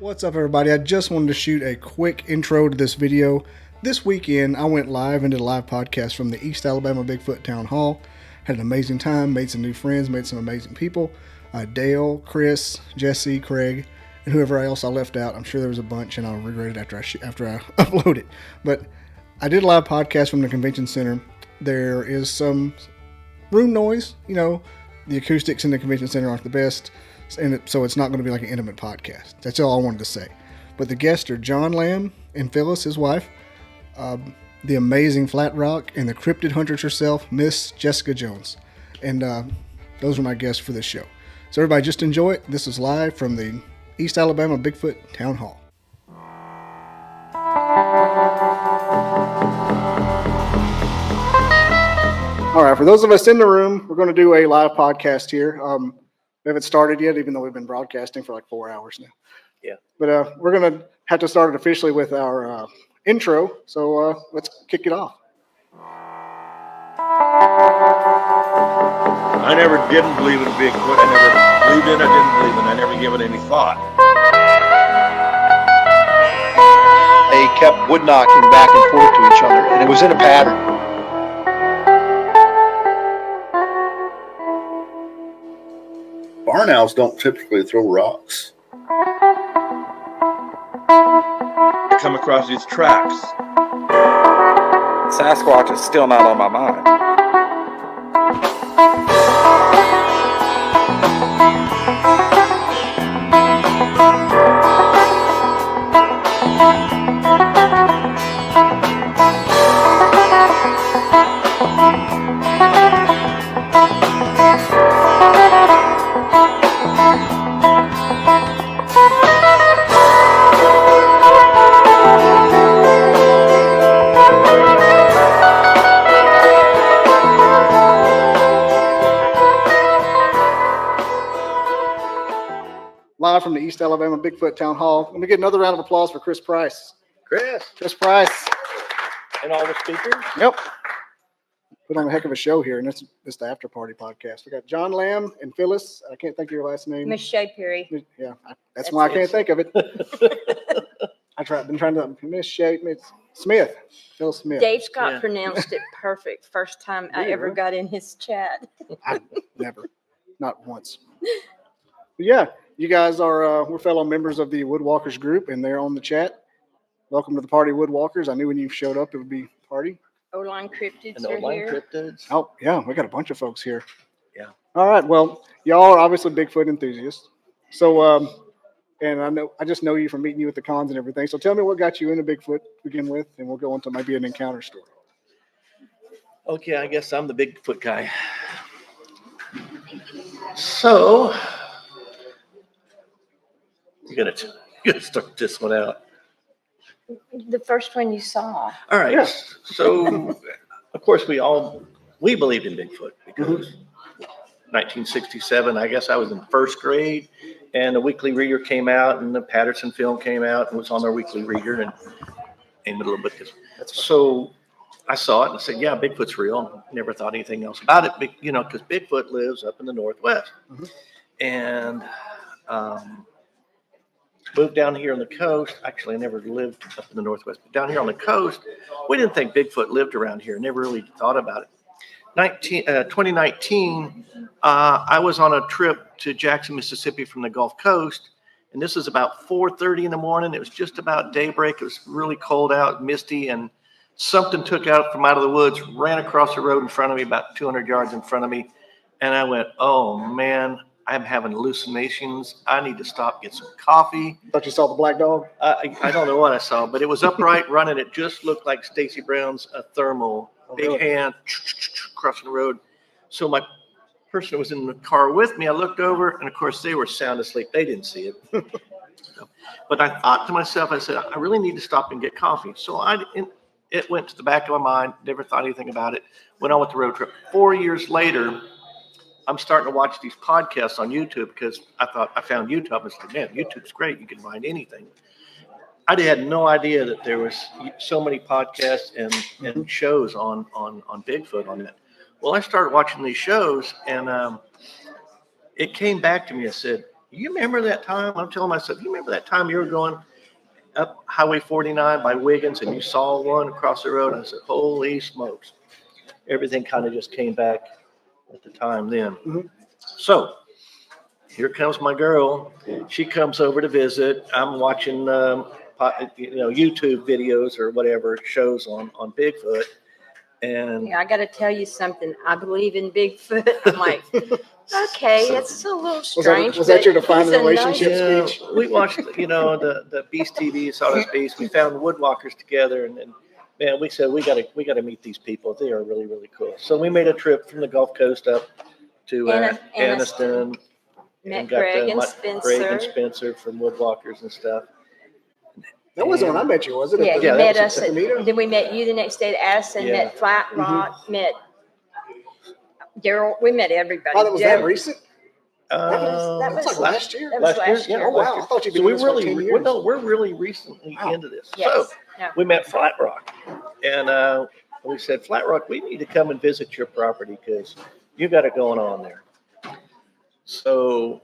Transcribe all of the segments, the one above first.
What's up, everybody? I just wanted to shoot a quick intro to this video. This weekend, I went live and did a live podcast from the East Alabama Bigfoot Townhall. Had an amazing time, made some new friends, made some amazing people. Dale, Chris, Jesse, Craig, and whoever else I left out. I'm sure there was a bunch, and I'll regret it after I upload it. But I did a live podcast from the convention center. There is some room noise. You know, the acoustics in the convention center aren't the best. And so it's not going to be like an intimate podcast. That's all I wanted to say. But the guests are John Lamb and Phyllis, his wife, the amazing Flatrock, and the cryptid huntress herself, Miss Jessica Jones. And those are my guests for this show. So everybody just enjoy it. This is live from the East Alabama Bigfoot Town Hall. All right, for those of us in the room, we're going to do a live podcast here. We haven't started yet, even though we've been broadcasting for like 4 hours now. Yeah. But we're going to have to start it officially with our intro. So let's kick it off. I never didn't believe in Bigfoot. I never believed in it. I didn't believe in it. I never gave it any thought. They kept wood knocking back and forth to each other, and it was in a pattern. Barn owls don't typically throw rocks. I come across these tracks. Sasquatch is still not on my mind. Live from the East Alabama Bigfoot Town Hall. Let me get another round of applause for Chris Price. Chris Price. and all the speakers. Yep. Put on a heck of a show here, and this is the after party podcast. We got John Lamb and Phyllis. I can't think of your last name. Miss Shea Perry. Yeah, that's why I can't think of it. Been trying to Miss Shea Smith. Phil Smith. Dave Scott pronounced it perfect. First time I ever got in his chat. I never, not once. But yeah, you guys are we're fellow members of the Woodwalkers group, and they're on the chat. Welcome to the party, Woodwalkers. I knew when you showed up it would be a party. O-line cryptids And are old line here. cryptids. Oh yeah, we got a bunch of folks here. Yeah. All right. Well, y'all are obviously Bigfoot enthusiasts. So, and I just know you from meeting you at the cons and everything. So tell me what got you into Bigfoot to begin with, and we'll go into maybe an encounter story. Okay, I guess I'm the Bigfoot guy. So, you gotta start this one out. The first one you saw. All right. Yeah. So, of course, we believed in Bigfoot because 1967, I guess I was in first grade, and the Weekly Reader came out, and the Patterson film came out, and was on their Weekly Reader, and aimed it a little bit. So I saw it and I said, "Yeah, Bigfoot's real." Never thought anything else about it, but, because Bigfoot lives up in the Northwest, and moved down here on the coast. Actually, I never lived up in the Northwest, but down here on the coast, we didn't think Bigfoot lived around here. Never really thought about it. 2019, I was on a trip to Jackson, Mississippi from the Gulf Coast, and this is about 4:30 in the morning. It was just about daybreak. It was really cold out, misty, and something took out from out of the woods, ran across the road in front of me, about 200 yards in front of me, and I went, "Oh, man. I'm having hallucinations. I need to stop, get some coffee." Thought you saw the black dog? I don't know what I saw, but it was upright running. It just looked like Stacy Brown's thermal. Big really? hand crossing the road. So my person who was in the car with me, I looked over, and of course they were sound asleep. They didn't see it. But I thought to myself, I said, I really need to stop and get coffee. So it went to the back of my mind. Never thought anything about it. Went on with the road trip. 4 years later, I'm starting to watch these podcasts on YouTube because I found YouTube. I was like, man, YouTube's great. You can find anything. I had no idea that there was so many podcasts and shows on Bigfoot on it. Well, I started watching these shows, and it came back to me. I said, You remember that time? I'm telling myself, you remember that time you were going up Highway 49 by Wiggins and you saw one across the road? I said, holy smokes. Everything kind of just came back at the time then. Mhm. So here comes my girl. She comes over to visit. I'm watching, YouTube videos or whatever shows on Bigfoot. And Yeah, I got to tell you something. I believe in Bigfoot. I'm like, okay, So- it's a little Was strange. that but your defining he's a relationship yeah, speech? we watched, the Beast TV, saw this beast. We found woodwalkers together, and man, we said we gotta meet these people. They are really, really cool. So we made a trip from the Gulf Coast up to Anniston. Met And got Greg and Greg and Spencer. Spencer from Woodwalkers and stuff. That wasn't when I met you, was it? Yeah, At you that met was us. at the meetup? Then we met you the next day at Addison, Yeah. met Flatrock, met Daryl. We met everybody. Oh, that was that recent? that That's like was- last year. That was last yeah, year. Oh, wow. I thought you'd So been we doing this for really, 10 we're, years. no, we're really recently Wow. into this. Yes. So No. we met Flatrock, and we said, Flatrock, we need to come and visit your property because you got it going on there. So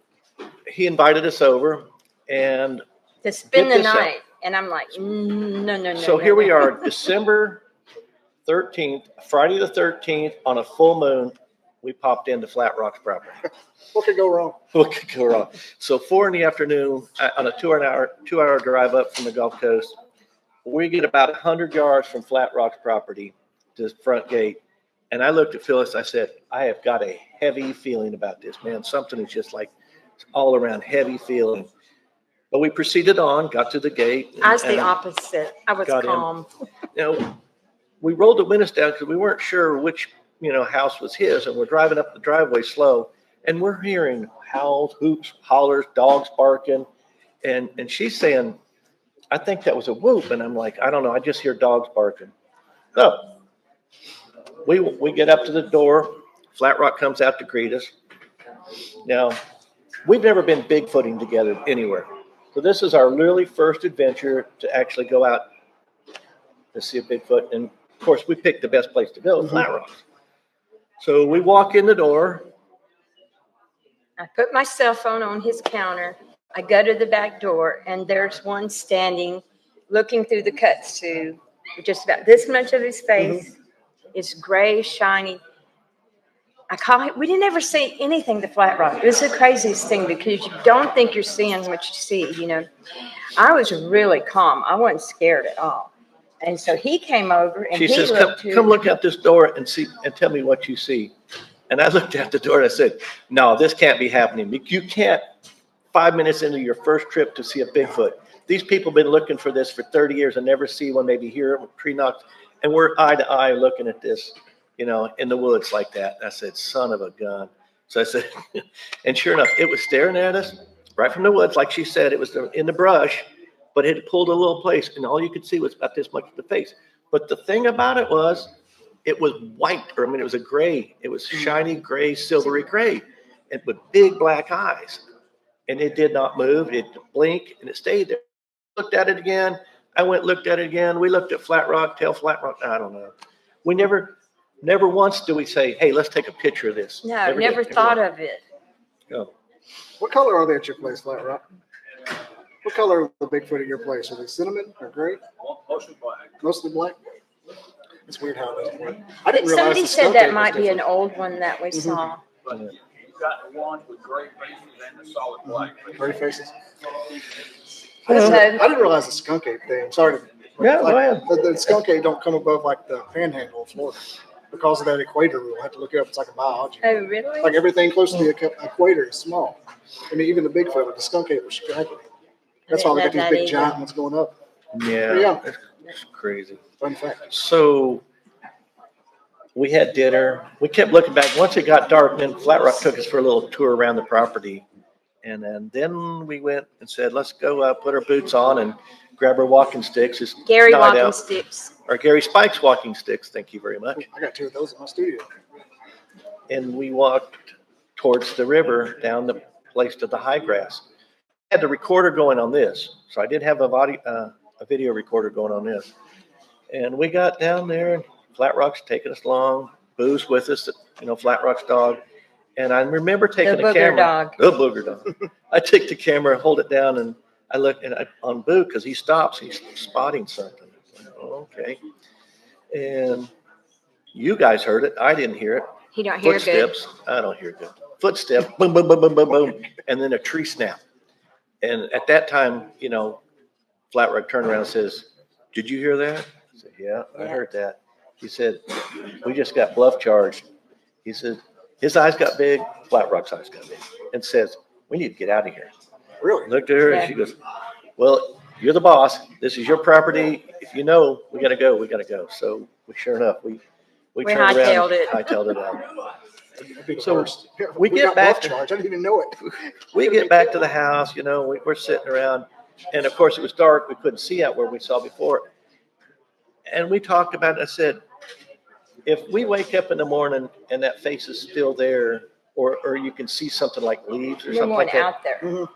he invited us over, and To spend Get the this out. night. And I'm like, no. so here we are, December 13th, Friday the 13th, on a full moon, we popped into Flatrock's property. What could go wrong? What could go wrong? So 4 p.m. On a 2-hour drive up from the Gulf Coast, we get about 100 yards from Flatrock's property to the front gate. And I looked at Phyllis, I said, I have got a heavy feeling about this, man. Something is just like all around heavy feeling. But we proceeded on, got to the gate. I was the and, opposite. I was got in. calm. we rolled the windows down because we weren't sure which, house was his. And we're driving up the driveway slow. And we're hearing howls, hoops, hollers, dogs barking. And she's saying, I think that was a whoop. And I'm like, I don't know. I just hear dogs barking. So we get up to the door. Flatrock comes out to greet us. Now, we've never been Bigfooting together anywhere. So this is our really first adventure to actually go out to see a Bigfoot. And of course, we picked the best place to go, Flatrock. So we walk in the door. I put my cell phone on his counter. I go to the back door, and there's one standing, looking through the kudzu, with just about this much of his face. It's gray, shiny. I call it. We didn't ever see anything to Flatrock. It was the craziest thing because you don't think you're seeing what you see. I was really calm. I wasn't scared at all. And so he came over and She he says, looked come look out this door and see and tell me what you see. And I looked out the door and I said, no, this can't be happening. You can't, 5 minutes into your first trip to see a Bigfoot. These people have been looking for this for 30 years and never see one, maybe hear it, tree knocks. And we're eye to eye looking at this, in the woods like that. I said, son of a gun. So I said, and sure enough, it was staring at us right from the woods. Like she said, it was in the brush, but it had pulled a little place and all you could see was about this much of the face. But the thing about it was white, it was a gray. It was shiny gray, silvery gray, and with big black eyes. And it did not move. It blinked and it stayed there. Looked at it again. I went, looked at it again. We looked at Flatrock, tail Flatrock. I don't know. We never once do we say, hey, let's take a picture of this. No, never thought of it. No. What color are they at your place, Flatrock? What color are the Bigfoot at your place? Are they cinnamon or gray? Mostly black. Mostly black? It's weird how it doesn't work. I didn't realize Somebody the said skunk that ape was might be an different. old one that we saw. But you've got the ones with gray faces and the solid black faces. Gray faces. So, I didn't realize the skunk ape thing. I'm sorry. Yeah, go ahead. The skunk ape don't come above like the panhandle of Florida because of that equator rule. I have to look it up. It's like a biology. oh, really? Like everything close to the equator is small. Even the Bigfoot, like the skunk ape was striking. That's why we got these That big either. giant ones going up. Yeah. It's crazy. Fun fact. So we had dinner. We kept looking back. Once it got dark, then Flatrock took us for a little tour around the property. And then we went and said, let's go put our boots on and grab our walking sticks. It's Gary night walking out. sticks. Or Gary Spike's walking sticks. Thank you very much. I got 2 of those in my studio. And we walked towards the river down the place to the high grass. I had the recorder going on this. So I did have a video recorder going on this. And we got down there and Flatrock's taking us along, Boo's with us, Flatrock's dog. And I remember taking The a booger camera. dog. The booger dog. I take the camera, hold it down, and I look on Boo because he stops. He's spotting something. Oh, okay. And you guys heard it. I didn't hear it. He don't hear good. Footsteps. I don't hear good. Footsteps. Boom, boom, boom, boom, boom, boom. And then a tree snap. And at that time, Flatrock turned around and says, "Did you hear that?" I said, "Yeah, I heard that." He said, "We just got bluff charged." He said, his eyes got big, Flatrock's eyes got big, and says, "We need to get out of here." Really? Looked at her and she goes, "Well, you're the boss. This is your property. If we got to go. We got to go." So sure enough, we turned around. hightailed it. Hightailed it out. That'd be the So worst. we get got back bluff charge. I didn't even know it. We get back to the house, we're sitting around, and of course it was dark. We couldn't see out where we saw before. And we talked about it. I said, if we wake up in the morning and that face is still there, or you can see something like leaves or We something went like that, out there.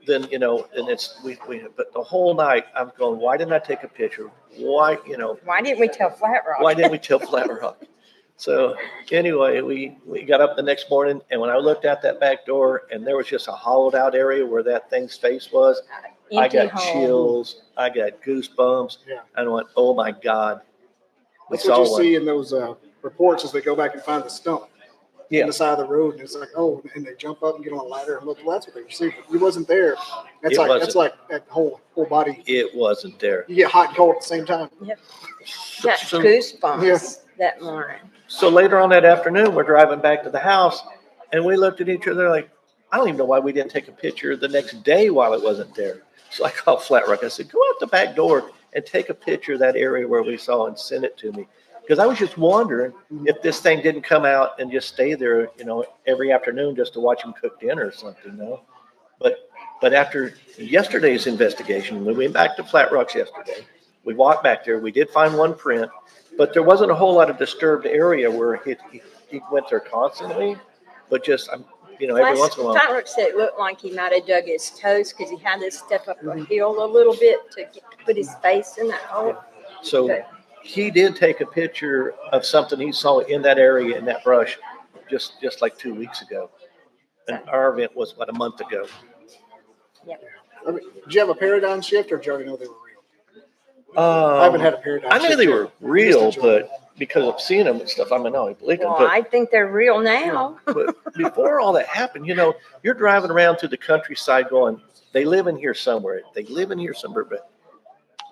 then, and it's, but the whole night I'm going, why didn't I take a picture? Why, Why didn't we tell Flatrock? why didn't we tell Flatrock? So anyway, we got up the next morning, and when I looked out that back door and there was just a hollowed out area where that thing's face was, I Empty got hole. chills. I got goosebumps. Yeah. I went, oh my God. We That's what saw you one. see in those reports as they go back and find the stump Yeah. on the side of the road, and it's like, oh, and they jump up and get on a ladder and look. Well, that's what they see. But you wasn't there. That's It like that whole body. It wasn't there. You get hot and cold at the same time. Got So- goosebumps Yeah. that morning. So later on that afternoon, we're driving back to the house, and we looked at each other like, I don't even know why we didn't take a picture the next day while it wasn't there. So I called Flatrock. I said, go out the back door and take a picture of that area where we saw and send it to me. Because I was just wondering if this thing didn't come out and just stay there, every afternoon just to watch him cook dinner or something, But after yesterday's investigation, we went back to Flatrock's yesterday. We walked back there. We did find one print, but there wasn't a whole lot of disturbed area where he went there constantly, but just, every once in a while. Flatrock said it looked like he might have dug his toes because he had to step up a hill a little bit to put his face in that hole. So But- he did take a picture of something he saw in that area, in that brush, just like 2 weeks ago. And our event was about a month ago. I mean, did you have a paradigm shift, or did you already know they were real? I haven't had a paradigm I shift. knew they yet. were real, Just enjoy it. but because of seeing them and stuff, I believe them. Well, I think they're real now. But before all that happened, you're driving around through the countryside going, they live in here somewhere. They live in here somewhere, but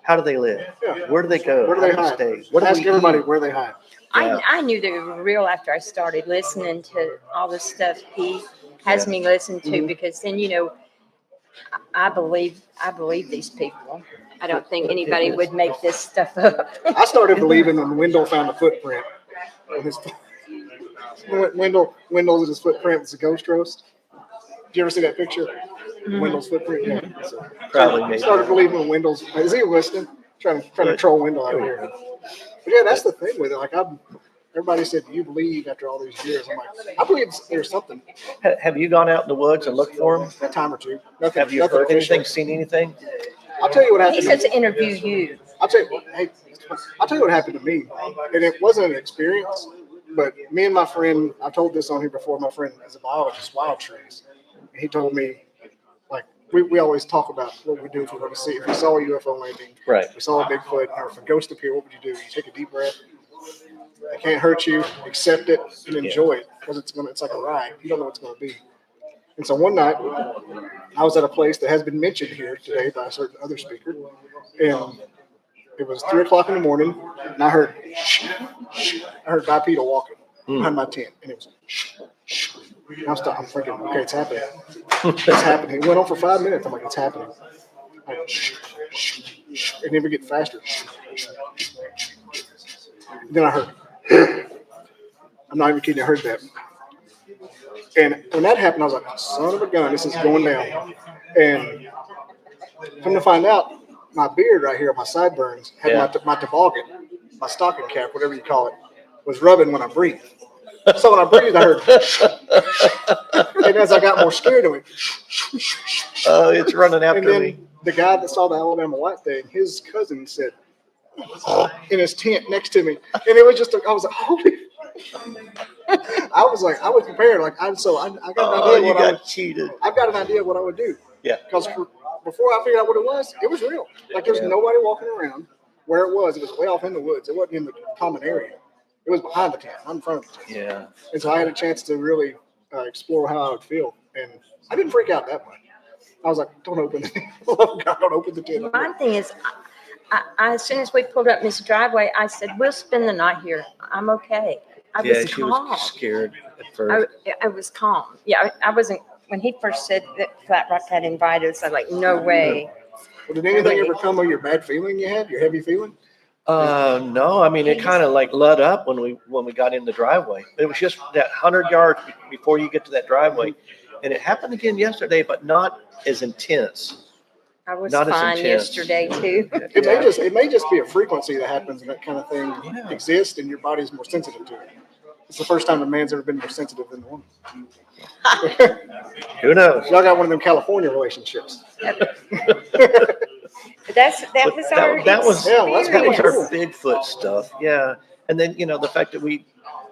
how do they live? Yeah. Where do they go? Where do they How hide? stay? What do Ask we everybody eat? where they hide. Yeah. I knew they were real after I started listening to all the stuff he has Yeah. me listen to, Mhm. because then, I believe these people. I don't think anybody would make this stuff up. I started believing when Wendell found a footprint. Wendell's his footprint was a ghost roast. Did you ever see that picture? Wendell's footprint? Yeah. So, Probably I maybe. started believing when Wendell's. Is he listening? Trying to troll Wendell out here. But yeah, that's the thing with it. Like everybody said, do you believe after all these years? I'm like, I believe there's something. Have you gone out in the woods and looked for them? A time or two. Nothing. Have you nothing heard official. anything, seen anything? I'll tell you what happened. He says to interview you. I'll tell you what happened to me, and it wasn't an experience, but me and my friend, I told this on here before. My friend is a biologist, wild trees. He told me, like, we always talk about what we do if we want to see. If we saw a UFO landing, Right. we saw a Bigfoot, or if a ghost appeared, what would you do? You take a deep breath. It can't hurt you. Accept it and enjoy it, because it's like a ride. You don't know what it's gonna be. And so one night, I was at a place that has been mentioned here today by a certain other speaker, and it was 3:00 in the morning, and I heard bipedal walking behind my tent, and it was and I'm thinking, okay, it's happening. It's happening. It went on for 5 minutes. I'm like, it's happening. And then we get faster. Then I heard. I'm not even kidding. I heard that. And when that happened, I was like, son of a gun, this is going down. And come to find out, my beard right here, my sideburns, had my toboggan, my stocking cap, whatever you call it, was rubbing when I breathed. So when I breathed, I heard, and as I got more scared of it, It's running and after then me. the guy that saw the Alabama White thing, his cousin said, in his tent next to me, and it was just, I was like, holy. I was prepared. Like, I got an Oh, idea you what I would. got cheated. I've got an idea what I would do. Yeah. Because before I figured out what it was real. Like, there's Yeah. nobody walking around. Where it was way off in the woods. It wasn't in the common area. It was behind the tent, not in front of the tent. Yeah. And so I had a chance to really explore how I would feel. And I didn't freak out that much. I was like, don't open the tent. Don't open the tent. My thing is, I as soon as we pulled up in this driveway, I said, we'll spend the night here. I'm okay. I Yeah, was she calm. was scared at first. I was calm. Yeah, I wasn't, when he first said that Flatrock had invited us, I was like, no way. Well, did anything ever come of your bad feeling you had, your heavy feeling? No, I mean, it kind of like let up when we got in the driveway. It was just that 100 yards before you get to that driveway. And it happened again yesterday, but not as intense. I was Not as fine intense. yesterday too. It may just be a frequency that happens and that kind of thing Yeah. exists and your body's more sensitive to it. It's the first time a man's ever been more sensitive than a woman. Who knows? Y'all got one of them California relationships. But that was our that was experience. our Bigfoot stuff. Yeah. And then, the fact that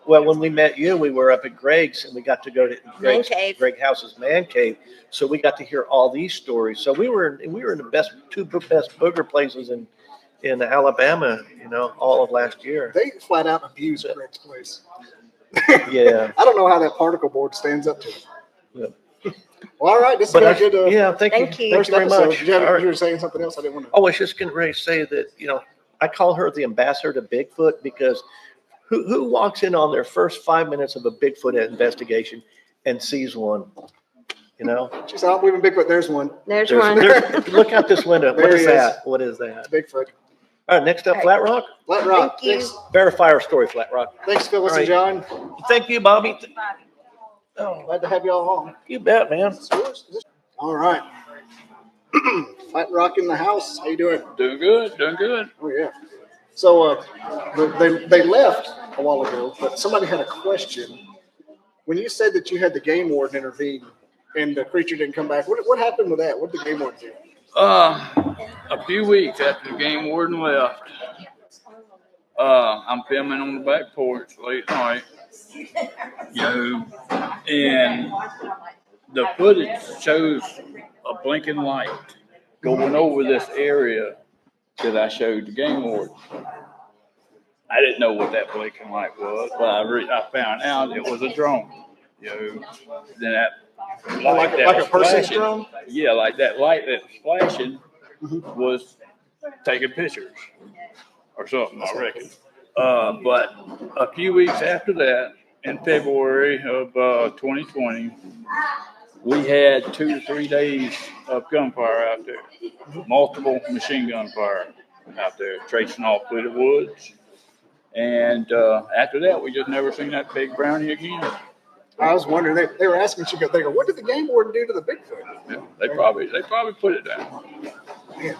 when we met you, we were up at Greg's and we got to go to Greg House's man cave. So we got to hear all these stories. So we were in the two best booger places in Alabama, all of last year. They flat out abuse Greg's place. Yeah. I don't know how that particle board stands up to it. Yeah. Well, all right. This is a good. Thank you. Thank you. Thank you very episode. much. You were saying something else. I didn't want to. I was just getting ready to say that, I call her the ambassador to Bigfoot because who walks in on their first 5 minutes of a Bigfoot investigation and sees one? She said, "I'm believing Bigfoot." There's one. There's one. Look out this window. There What is he that? What is that? It's Bigfoot. All right, next up, Flatrock. Flatrock. Thank you. Thanks, Verify our story, Flatrock. thanks, Phyllis All and John. Thank you, Bobby. Oh, glad to have you all on. You bet, man. All right. Flatrock in the house. How you doing? Doing good, doing good. Oh yeah. So they left a while ago, but somebody had a question. When you said that you had the game warden intervene and the creature didn't come back, what happened with that? What did the game warden do? A few weeks after the game warden left, I'm filming on the back porch late night, and the footage shows a blinking light going over this area that I showed the game warden. I didn't know what that blinking light was, but I found out it was a drone. Then that light that like was a person's flashing, drone? yeah, like that light that was flashing was taking pictures or something, I reckon. But a few weeks after that, in February of 2020, we had 2 to 3 days of gunfire out there, multiple machine gun fire out there, tracing off through the woods. And after that, we just never seen that big brownie again. I was wondering. They were asking. They go, "What did the game warden do to the Bigfoot?" Yeah, they probably put it down. Man,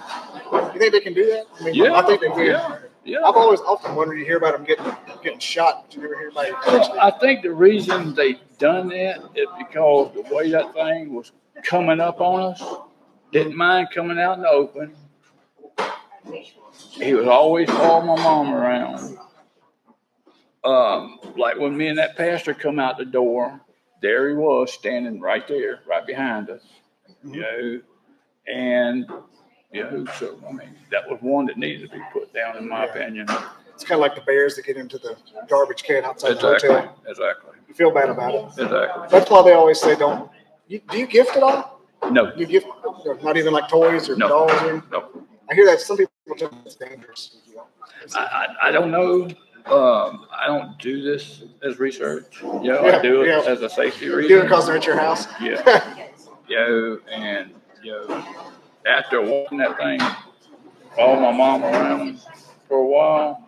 you think they can do that? I mean, Yeah, I think they can. yeah. I've always often wondered. You hear about them getting shot, but you never hear about it. Well, I think the reason they done that is because the way that thing was coming up on us, didn't mind coming out in the open. He was always following my mom around. Like when me and that pastor come out the door, there he was standing right there, right behind us. And so I mean that was one that needed to be put down, in my opinion. It's kind of like the bears that get into the garbage can outside the hotel. Exactly. You feel bad about it. Exactly. That's why they always say, "Don't." Do you gift at all? No. You gift, not even like toys or No. dolls or. No. I hear that some people tell me it's dangerous. I don't know. I don't do this as research. I do it as a safety You do it reason. because they're at your house. Yeah. And after walking that thing, follow my mom around for a while,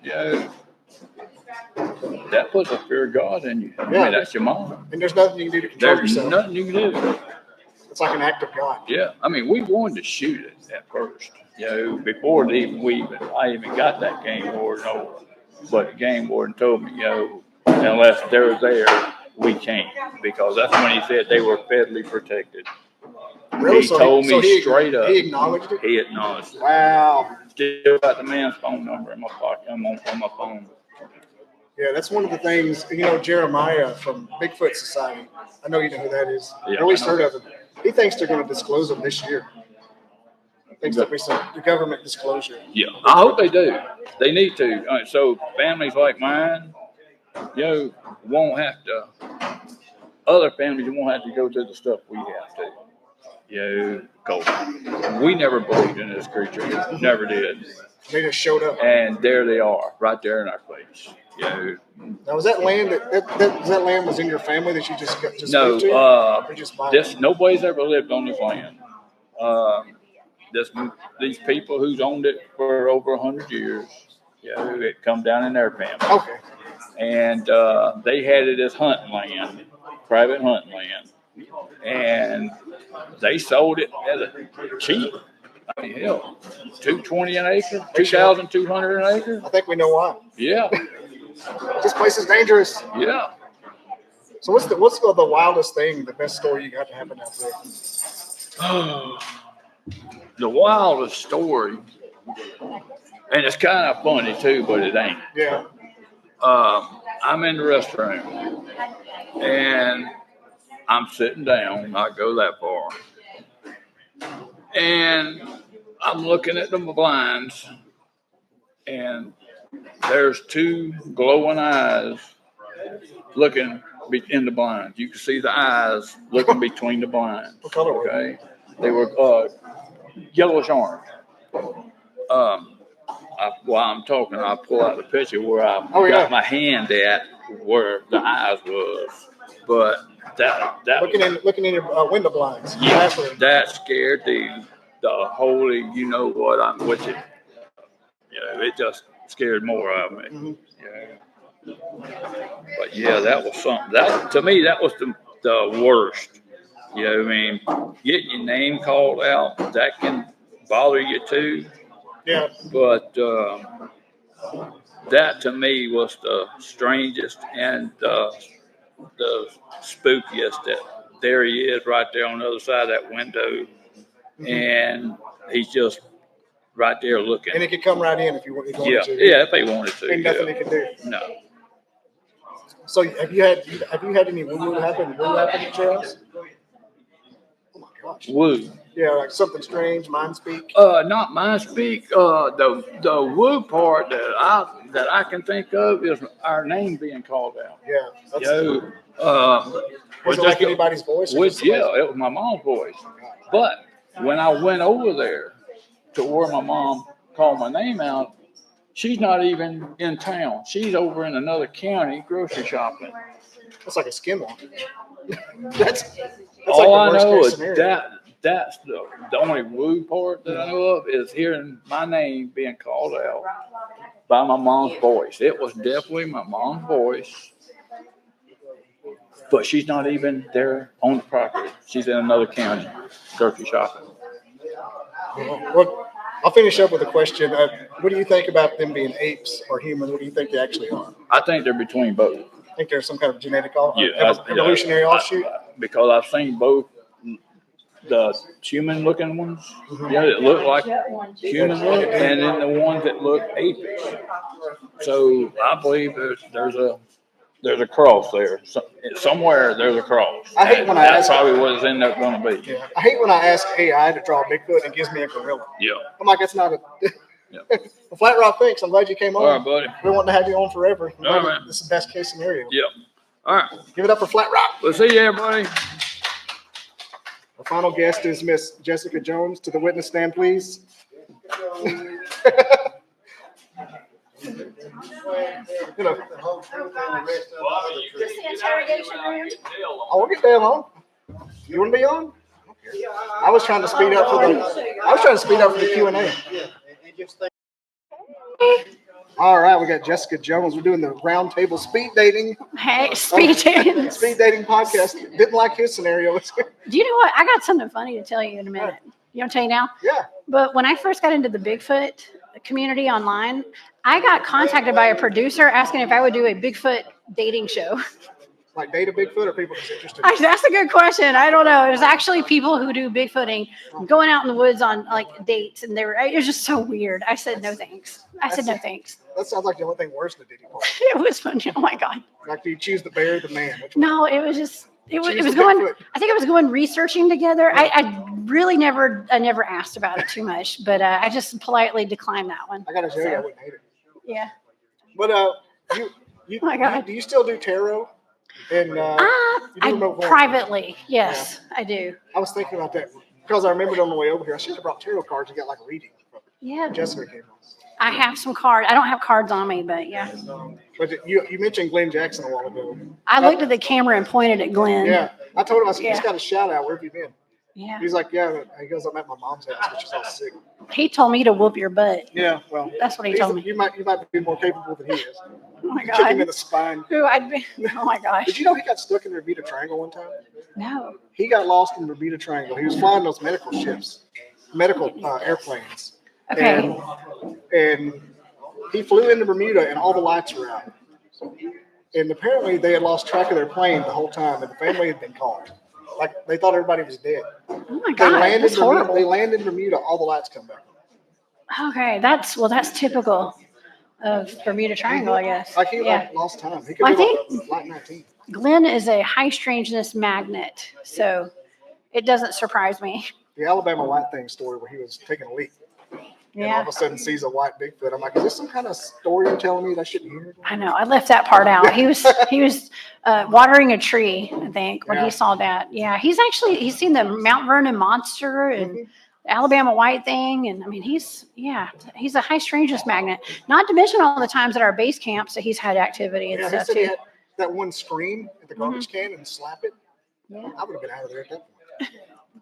that puts a fear of God in you. I mean, that's your mom. And there's nothing you can do to control There's yourself. nothing you can do. It's like an act of God. Yeah, I mean, we wanted to shoot it at first, before I even got that game warden over. But the game warden told me, unless they're there, we can't, because that's when he said they were federally protected. Really? He told me straight up. He acknowledged it? He acknowledged it. Wow. Still got the man's phone number in my pocket. I'm on my phone. Yeah, that's one of the things, Jeremiah from Bigfoot Society. I know you know who that is. Yeah, At least I know. heard of him. He thinks they're going to disclose them this year. Thinks there'll be some government disclosure. Yeah, I hope they do. They need to. So families like mine, won't have to. Other families won't have to go through the stuff we have to. Because we never believed in this creature. Never did. They just showed up. And there they are, right there in our face. Now, was that land that land was in your family that you just moved to? Or just bought it? Nobody's ever lived on this land. These people who's owned it for over 100 years, it come down in their family. Okay. And they had it as hunting land, private hunting land, and they sold it at a cheap. I mean, hell, $220 an acre, $2,200 an acre. I think we know why. Yeah, This place is dangerous. yeah. So what's the wildest thing, the best story you got to happen out there? The wildest story, and it's kind of funny too, but it ain't. Yeah. I'm in the restroom, and I'm sitting down. I go that far, and I'm looking at the blinds, and there's two glowing eyes looking in the blinds. You can see the eyes looking between the blinds. What color were Okay, they were yellowish orange. While I'm talking, I pull out the picture where I got my hand at where the eyes was. But that looking in your window blinds. yeah, that scared the holy, I'm with you. It just scared more out of me. Mm-hmm. Yeah. But yeah, that was something. That to me, that was the worst. Getting your name called out, that can bother you too. Yeah. But that to me was the strangest and the spookiest. That there he is right there on the other side of that window, and he's just right there looking. And he could come right in if you wanted to. Yeah, if he wanted to. Ain't nothing he can do. No. So have you had any woo happen at your house? Oh my gosh. Woo. Yeah, like something strange, mind speak. Not mind speak. The woo part that I can think of is our name being called out. Yeah. Was it like anybody's voice? It was my mom's voice. But when I went over there to where my mom called my name out, she's not even in town. She's over in another county grocery shopping. That's like a skinwalker. that's all like the I know worst is case scenario. that's the only woo part that I know of is hearing my name being called out by my mom's voice. It was definitely my mom's voice, but she's not even there on the property. She's in another county grocery shopping. Well, I'll finish up with a question. What do you think about them being apes or humans? What do you think they actually are? I think they're between both. I think there's some kind of genetic evolutionary offshoot. Because I've seen both the human-looking ones, that look like human look, and then the ones that look apish. So I believe there's a cross there. Somewhere there's a cross. I hate when that's probably what it's in there going to be. Yeah. I hate when I ask AI to draw Bigfoot and it gives me a gorilla. Yeah. I'm like, that's not a. Yeah. Well, Flatrock, thanks. I'm glad you came on. All right, buddy. We want to have you on forever. All right, man. This is the best case scenario. Yeah. All right. Give it up for Flatrock. We'll see you, everybody. Our final guest is Miss Jessica Jones. To the witness stand, please. We'll get Dale on. You want to be on? I was trying to speed up for the Q&A. All right, we got Jessica Jones. We're doing the round table speed dating. Hey, speed dating. Speed dating podcast. Didn't like his scenario. Do you know what? I got something funny to tell you in a minute. You want to tell you now? Yeah. But when I first got into the Bigfoot community online, I got contacted by a producer asking if I would do a Bigfoot dating show. like date a Bigfoot, or people just interested? That's a good question. I don't know. There's actually people who do Bigfooting, going out in the woods on like dates, and it was just so weird. I said no thanks. I said no thanks. That sounds like the only thing worse than a Diddy party. It was funny. Oh my god. Like, do you choose the bear or the man? Which one? No, it was just it was Choose the going. Bigfoot. I think it was going researching together. I really never asked about it too much, but I just politely declined that one. I gotta tell you, I wouldn't hate it. Yeah. But you, Oh my God. do you still do tarot? And you do remote voice? Privately, yes, I do. I was thinking about that because I remembered on the way over here. I should have brought tarot cards and got like a reading. Yeah. Jessica came on. I have some cards. I don't have cards on me, but yeah. But you mentioned Glenn Jackson a while ago. I looked at the camera and pointed at Glenn. Yeah, I told him, I said, Yeah. he's got a shout out. Where have you been? Yeah. He's like, yeah. He goes, I'm at my mom's house, but she's all sick. He told me to whoop your butt. Yeah, well, That's what he told me. You might be more capable than he is. Oh my Kick him in god. the spine. Who I'd be? Oh my gosh. Did you know he got stuck in the Bermuda Triangle one time? No. He got lost in the Bermuda Triangle. He was flying those medical ships, medical airplanes. Okay. And he flew into Bermuda and all the lights were out. And apparently they had lost track of their plane the whole time, and the family had been caught. Like they thought everybody was dead. Oh my god. That's horrible. They landed in Bermuda, all the lights come back. Okay. That's typical of Bermuda Triangle, I guess. Like he Yeah. lost time. He could Well, I be think- like Flight 19. Glenn is a high strangeness magnet, so it doesn't surprise me. The Alabama white thing story where he was taking a leak. And all Yeah. of a sudden sees a white Bigfoot. I'm like, is this some kind of story you're telling me that I shouldn't hear? I know. I left that part out. He was watering a tree, I think, when Yeah. he saw that. Yeah, he's seen the Mount Vernon monster and Mhm. the Alabama white thing, and I mean he's a high strangeness magnet. Not to mention all the times at our base camps that he's had activity and Yeah, he stuff said he too. had that one scream at the garbage can and slap it. Yeah. I would have been out of there at that point.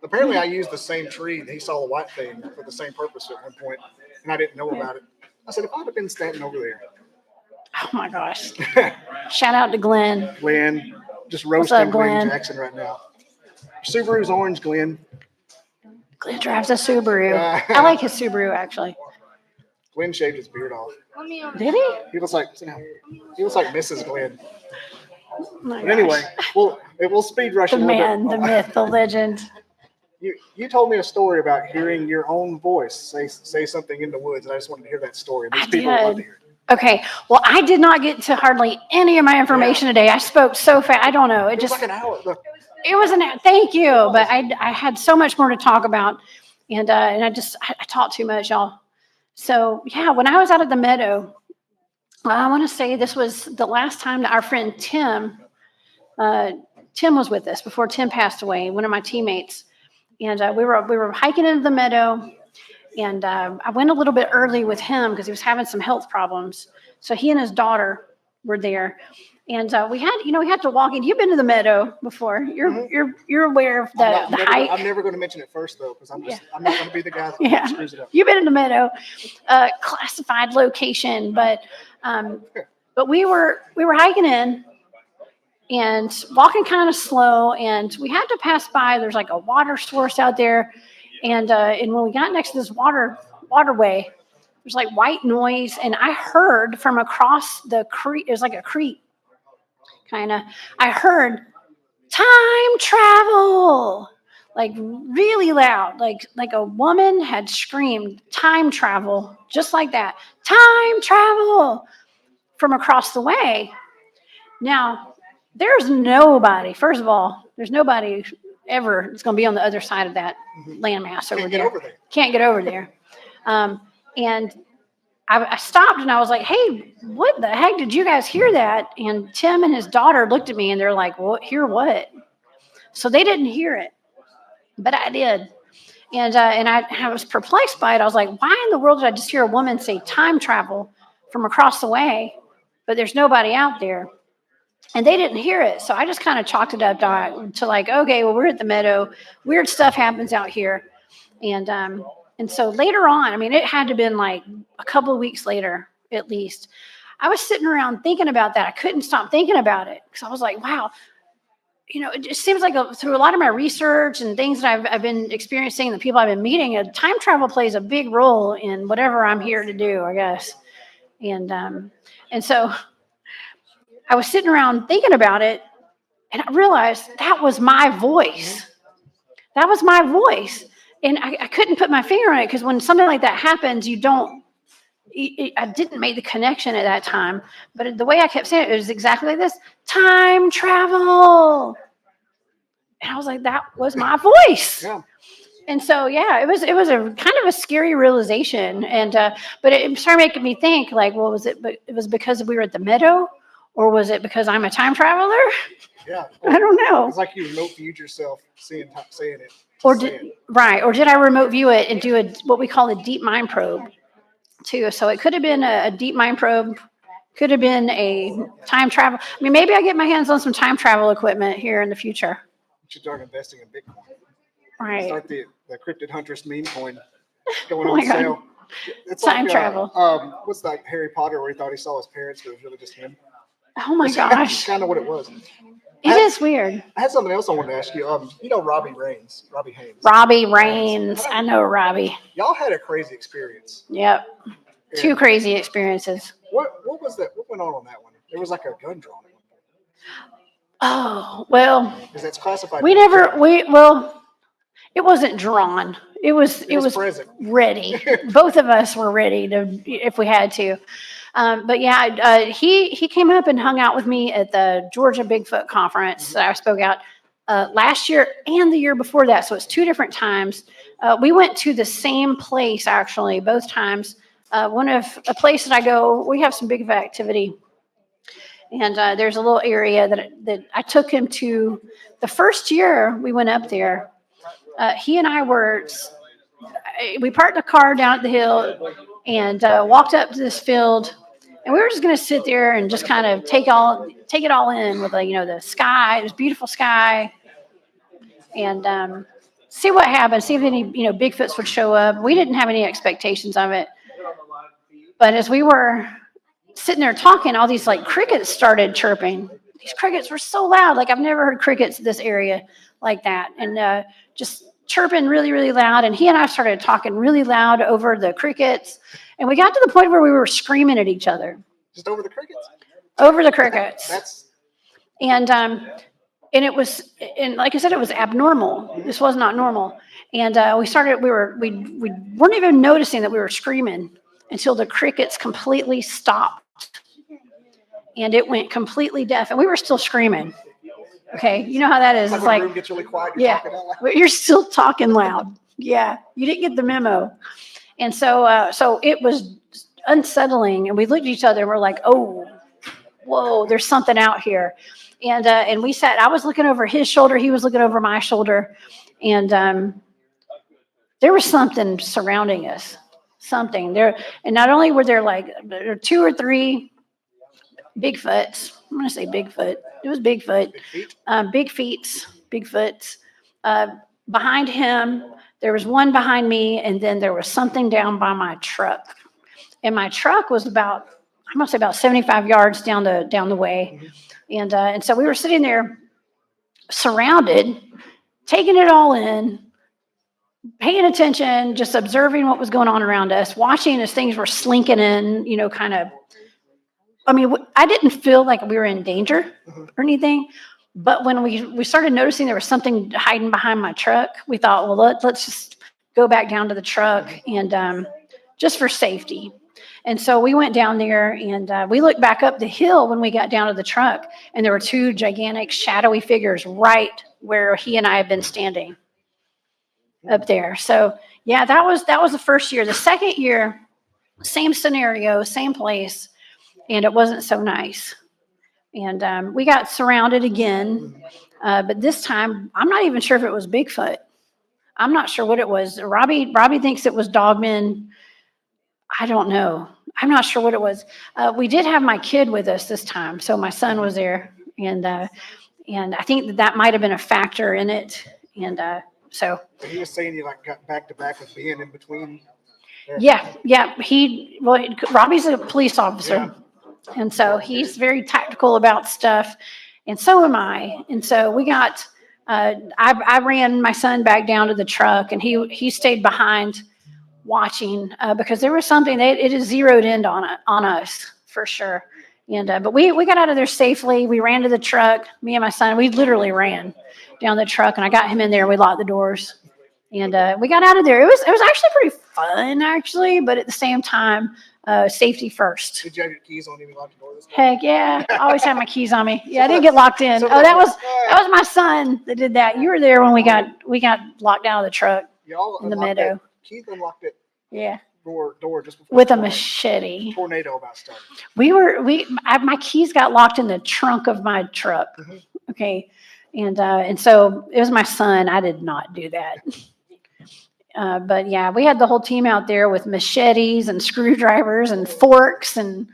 Apparently, I used the same tree that he saw the white thing for the same purpose at one point, and I didn't know about it. I said, if I'd have been standing over there, Oh my gosh! Shout out to Glenn. Glenn, just What's up, roasting Glenn Glenn? Jackson right now. Subaru's orange, Glenn. Glenn drives a Subaru. Uh, I like his Subaru actually. Glenn shaved his beard off. Did he? He looks like Mrs. Glenn. Oh my But anyway, gosh. we'll speed rush The a little man, bit. the myth, the legend. You told me a story about hearing your own voice say something in the woods, and I just wanted to hear that story. These I people would love to did. hear it. Okay. Well, I did not get to hardly any of my information today. I spoke so fast. I don't know. It was like an hour. It was thank you, but I had so much more to talk about, and I talked too much, y'all. So yeah, when I was out at the meadow, I want to say this was the last time that our friend Tim was with us before Tim passed away. One of my teammates, and we were hiking into the meadow, and I went a little bit early with him because he was having some health problems. So he and his daughter were there. And we had to walk in. You've been to the meadow before. You're aware of the hike. I'm never going to mention it first though, because I'm not going to be the guy that Yeah. screws it up. You've been in the meadow, classified location, but we were hiking in and walking kind of slow, and we had to pass by. There's like a water source out there, and when we got next to this waterway, there's like white noise, and I heard from across the creek. It was like a creek. Kind of, I heard time travel, like really loud, like a woman had screamed time travel, just like that, time travel from across the way. Now, there's nobody, first of all, there's nobody ever that's going to be on the other side of that landmass over Can't there. get over there. Can't get over there. And I stopped and I was like, hey, what the heck? Did you guys hear that? And Tim and his daughter looked at me and they're like, well, hear what? So they didn't hear it, but I did. And I was perplexed by it. I was like, why in the world did I just hear a woman say time travel from across the way, but there's nobody out there? And they didn't hear it. So I just kind of chalked it up to like, okay, well, we're at the meadow. Weird stuff happens out here. And so later on, I mean, it had to have been like a couple of weeks later, at least, I was sitting around thinking about that. I couldn't stop thinking about it because I was like, wow, it just seems like through a lot of my research and things that I've been experiencing, the people I've been meeting, time travel plays a big role in whatever I'm here to do, I guess. And so I was sitting around thinking about it, And I realized that was my voice. That was my voice. And I couldn't put my finger on it because when something like that happens, I didn't make the connection at that time. But the way I kept saying it was exactly like this: time travel. And I was like, that was my voice. Yeah. And so, yeah, it was a kind of a scary realization. And, but it started making me think, like, well, was it because we were at the meadow, or was it because I'm a time traveler? Yeah. I don't know. It's like you remote viewed yourself saying it. Or did I remote view it and do what we call a deep mind probe too? So it could have been a deep mind probe, could have been a time travel. I mean, maybe I get my hands on some time travel equipment here in the future. You should start investing in Bitcoin. Right. Start the Cryptid Huntress meme coin going Oh on my God. sale. It's Time like, travel. What's that Harry Potter where he thought he saw his parents, but it was really just him? Oh my gosh. That's kind of what it was. It is weird. I had something else I wanted to ask you. You know Robbie Haynes. Robbie Raines. I know Robbie. Y'all had a crazy experience. Yep. Two crazy experiences. What was that? What went on that one? There was like a gun drawn. Oh, well, Because that's classified. it wasn't drawn. It was present. ready. Both of us were ready if we had to. But yeah, he came up and hung out with me at the Georgia Bigfoot conference that I spoke at last year and the year before that. So it's 2 different times. We went to the same place actually, both times. A place that I go, we have some Bigfoot activity. And there's a little area that I took him to. The first year we went up there, he and I we parked the car down at the hill and walked up to this field. And we were just going to sit there and just kind of take it all in with the sky. It was beautiful sky. And see what happened. See if any Bigfoots would show up. We didn't have any expectations of it. But as we were sitting there talking, all these crickets started chirping. These crickets were so loud. I've never heard crickets in this area like that. And just chirping really, really loud. And he and I started talking really loud over the crickets. And we got to the point where we were screaming at each other. Just over the crickets? Over the crickets. And it was, and like I said, it was abnormal. This was not normal. And we weren't even noticing that we were screaming until the crickets completely stopped. And it went completely deaf. And we were still screaming. Okay, you know how that is. It's like room gets really quiet. You're still talking loud. Yeah, you didn't get the memo. And so it was unsettling. And we looked at each other and we're like, oh, whoa, there's something out here. And we sat. I was looking over his shoulder. He was looking over my shoulder. And there was something surrounding us. Something there. And not only were there 2 or 3 Bigfoots. I'm going to say Bigfoot. It was Bigfoot. Bigfoots. Behind him, there was one behind me, and then there was something down by my truck. And my truck was about 75 yards down the way. And so we were sitting there surrounded, taking it all in, paying attention, just observing what was going on around us, watching as things were slinking in, kind of. I mean, I didn't feel like we were in danger or anything, but when we started noticing there was something hiding behind my truck, we thought, well, let's just go back down to the truck and just for safety. And so we went down there and we looked back up the hill when we got down to the truck, and there were 2 gigantic shadowy figures right where he and I had been standing up there. So yeah, that was the first year. The second year, same scenario, same place. And it wasn't so nice. And we got surrounded again. But this time, I'm not even sure if it was Bigfoot. I'm not sure what it was. Robbie thinks it was Dogman. I don't know. I'm not sure what it was. We did have my kid with us this time. So my son was there. And I think that might have been a factor in it. And so. He was saying you got back to back with being in between. Yeah. Robbie's a police officer. Yeah. And so he's very tactical about stuff, and so am I. And so we got, I ran my son back down to the truck, and he stayed behind watching because there was something that it is zeroed in on us for sure. And but we got out of there safely. We ran to the truck. Me and my son, we literally ran down the truck, and I got him in there. We locked the doors, and we got out of there. It was actually pretty fun, actually, but at the same time, safety first. Did you have your keys on you? Locked the door this time? Heck yeah! I always have my keys on me. Yeah, I didn't get locked in. Oh, that was my son that did that. You were there when we got locked out of the truck Y'all in the unlocked meadow. it. Keith unlocked it. Yeah, Door just before with a the machete. tornado about started. My keys got locked in the trunk of my truck. Mhm. Okay, and so it was my son. I did not do that. But yeah, we had the whole team out there with machetes and screwdrivers and forks and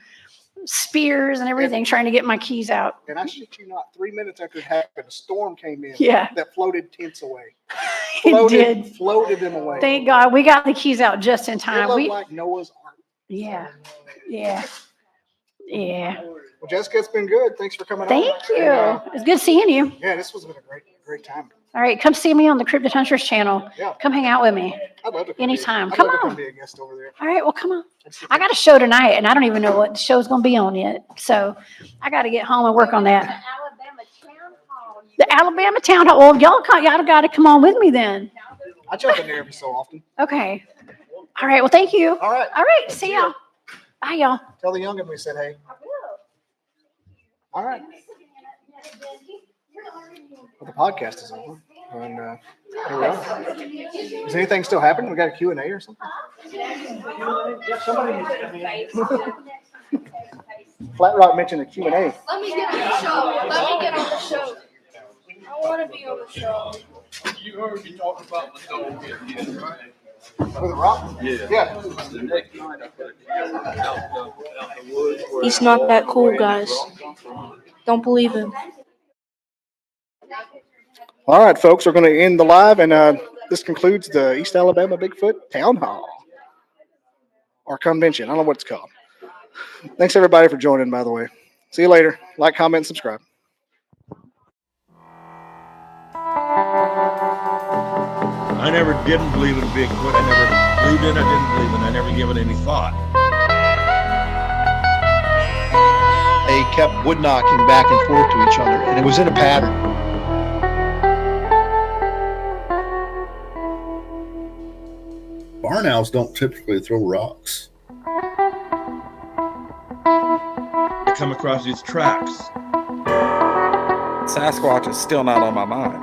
spears and everything, trying to get my keys out. And I shit you not, 3 minutes after it happened, a storm came in. Yeah. That floated tents away. It did. Floated them away. Thank God we got the keys out just in It time. looked like Noah's Ark. Yeah. Well, Jessica, it's been good. Thanks for coming on. Thank you. And, It's good seeing you. yeah, this was been a great time. All right, come see me on the Cryptid Hunters channel. Yeah. Come hang out with me. I'd love to Anytime. I'd Come love to on. come be a guest over there. All right, well, come on. I got a show tonight, and I don't even know what the show's going to be on yet. So I got to get home and work on that. The Alabama Townhall. Well, y'all got to come on with me then. I jump in there every so often. Okay. All right. Well, thank you. All right. All right. See y'all. Bye, y'all. Tell the youngin' we said hey. All right. Well, the podcast is over. And here we are. Is anything still happening? We got a Q&A or something? Flatrock mentioned a Q&A. Let me get on the show. Let me get on the show. I want to be on the show. You heard me talk about the dog again, right? With a rock? Yeah. Yeah. The next night I put it out the woods. He's not that cool, guys. Don't believe him. All right, folks, we're going to end the live, and this concludes the East Alabama Bigfoot Town Hall, or convention. I don't know what it's called. Thanks, everybody, for joining, by the way. See you later. Like, comment, and subscribe. I never didn't believe in Bigfoot. I never believed in it, I didn't believe in it. I never give it any thought. They kept wood knocking back and forth to each other, and it was in a pattern. Barn owls don't typically throw rocks. I come across these tracks. Sasquatch is still not on my mind.